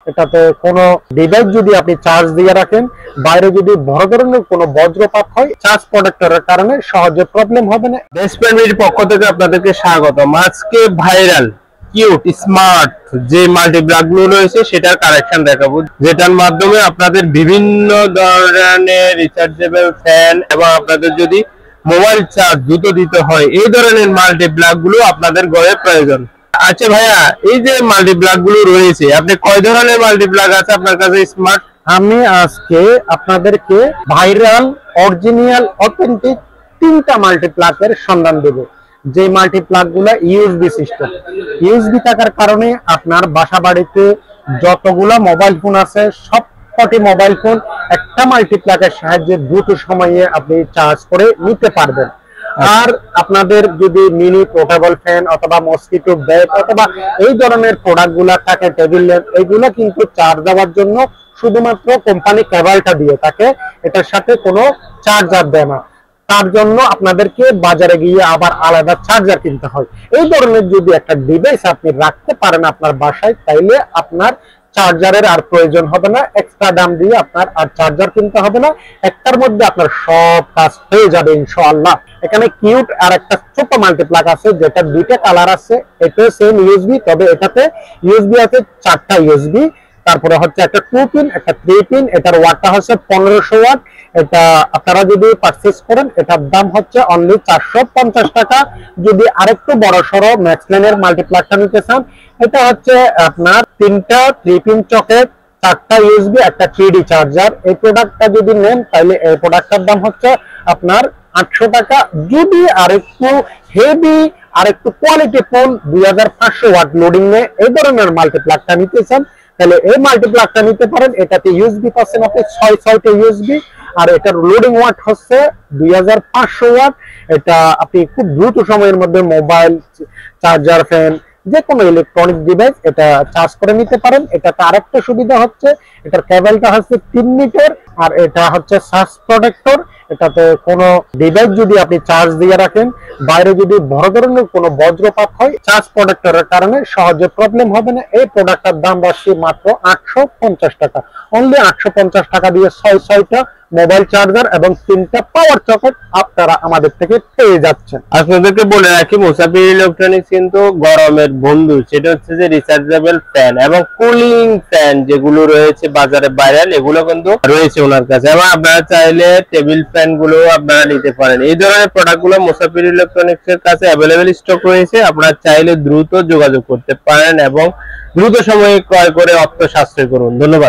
এটাতে কোনো ডিভাইস যদি আপনি চার্জ দিয়ে রাখেন, বাইরে যদি বড় ধরনের কোনো বজ্রপাত হয়, চার্জ প্রোটেক্টরের কারণে সহজে প্রবলেম হবে না। বেস্ট ফ্রেন্ডের পক্ষ থেকে আপনাদেরকে স্বাগতম। আজকে ভাইরাল কিউট স্মার্ট যে মাল্টিপ্লাগ গুলো রয়েছে সেটার কালেকশন দেখাবো, যেটার মাধ্যমে আপনাদের বিভিন্ন ধরনের রিচার্জেবল ফ্যান এবং আপনাদের যদি মোবাইল চার্জ দ্রুত দিতে হয়, এই ধরনের মাল্টিপ্লাগ গুলো আপনাদের ঘরে প্রয়োজন। আচ্ছা ভাইয়া, এই যে মাল্টিপ্লাগ গুলো রয়েছে, আপনি কয় ধরনের মাল্টিপ্লাগ আছে আপনার কাছে স্মার্ট? আমি আজকে আপনাদেরকে ভাইরাল অরিজিনাল অথেন্টিক 3টা মাল্টিপ্লাগের সন্ধান দেব, যে মাল্টিপ্লাগ গুলা ইউএসবি সিস্টেম। ইউএসবি থাকার কারণে আপনার বাসা বাড়িতে যতগুলা মোবাইল ফোন আছে সবকটি মোবাইল ফোন একটা মাল্টিপ্লাগের সাহায্যে দ্রুত সময়ে আপনি চার্জ করে নিতে পারবেন। আর আপনাদের যদি মিনি পোর্টেবল ফ্যান অথবা মসকিটো ব্যাট অথবা এই ধরনের প্রোডাক্ট গুলা থাকে, টেবিল ল্যাম্প, এইগুলো কিন্তু চার্জ দেওয়ার জন্য শুধুমাত্র কোম্পানি কেবলটা দিয়ে থাকে, এটার সাথে কোনো চার্জার দেয় না। তার জন্য আপনাদেরকে বাজারে গিয়ে আবার আলাদা চার্জার কিনতে হয়। এই ধরনের যদি একটা ডিভাইস আপনি রাখতে পারেন আপনার বাসায়, তাইলে আপনার চার্জারের আর প্রয়োজন হবে না, এক্সট্রা দাম দিয়ে আপনার আর চার্জার কিনতে হবে না। একটার মধ্যে আপনার সব কাজ হয়ে যাবে ইনশাআল্লাহ। এখানে কিউট আর একটা ছোট মাল্টিপ্লাগ আছে, যেটা 2টা কালার আছে। এটা সেম ইউএসবি, তবে এটাতে ইউএসবি আছে 4টা ইউএসবি। তারপরে হচ্ছে একটা 2 পিন, একটা 3 পিন। এটার ওয়াটটা হচ্ছে 1500 ওয়াট। এটা আপনারা যদি পারচেজ করেন, এটার দাম হচ্ছে অনলি 450 টাকা। যদি আরেকটু বড় সড়ো ম্যাক্সলাইনের মাল্টিপ্লাগটা নিতে চান, এটা হচ্ছে আপনার 3টা 3 পিন চকেট, 4টা ইউএসবি, একটা 3D চার্জার। এই প্রোডাক্টটা যদি নেন তাহলে এই প্রোডাক্টটার দাম হচ্ছে আপনার 800 টাকা। যদি আরেকটু হেভি আরেকটু কোয়ালিটি ফুল 2500 ওয়াট লোডিং এ এই ধরনের মাল্টিপ্লাগটা নিতে চান, তাহলে এই মাল্টিপ্লাগটা নিতে পারেন। এটাতে ইউএসবি পাচ্ছেন আপনি 6টা ইউএসবি, আর এটার লোডিং ওয়াট হচ্ছে 2500 ওয়াট। এটা আপনি খুব দ্রুত সময়ের মধ্যে মোবাইল, চার্জার, ফ্যান, যে কোনো ইলেকট্রনিক ডিভাইস এটা চার্জ করে নিতে পারেন। এটাতে আরেকটা সুবিধা হচ্ছে এটার কেবলটা হচ্ছে 3 মিটার, আর এটা হচ্ছে চার্জ প্রোটেক্টর। এটাতে কোনো ডিভাইস যদি আপনি চার্জ দিয়ে রাখেন, বাইরে যদি বড় ধরনের কোনো বজ্রপাত হয়, চার্জ প্রোটেক্টরের কারণে সহজে প্রবলেম হবে না। এই প্রোডাক্টটার দাম রাখছি মাত্র 850 টাকা। অনলি 850 টাকা দিয়ে 6টা মোবাইল চার্জার এবং 3টা পাওয়ার সকেট আপনারা আমাদের থেকে পেয়ে যাচ্ছেন। আপনাদেরকে বলে রাখি, মুসাফির ইলেকট্রনিক্স কিন্তু গরমের বন্ধু। সেটা হচ্ছে যে রিচার্জেবল ফ্যান এবং কুলিং ফ্যান যেগুলো রয়েছে বাজারে ভাইরাল, এগুলো কিন্তু রয়েছে ওনার কাছে। এবং আপনারা চাইলে টেবিল ফ্যান গুলো আপনারা নিতে পারেন। এই ধরনের প্রোডাক্ট গুলো মুসাফির ইলেকট্রনিক্স এর কাছে অ্যাভেলেবেল স্টক রয়েছে। আপনারা চাইলে দ্রুত যোগাযোগ করতে পারেন এবং দ্রুত সময়ে ক্রয় করে অর্থ সাশ্রয় করুন। ধন্যবাদ।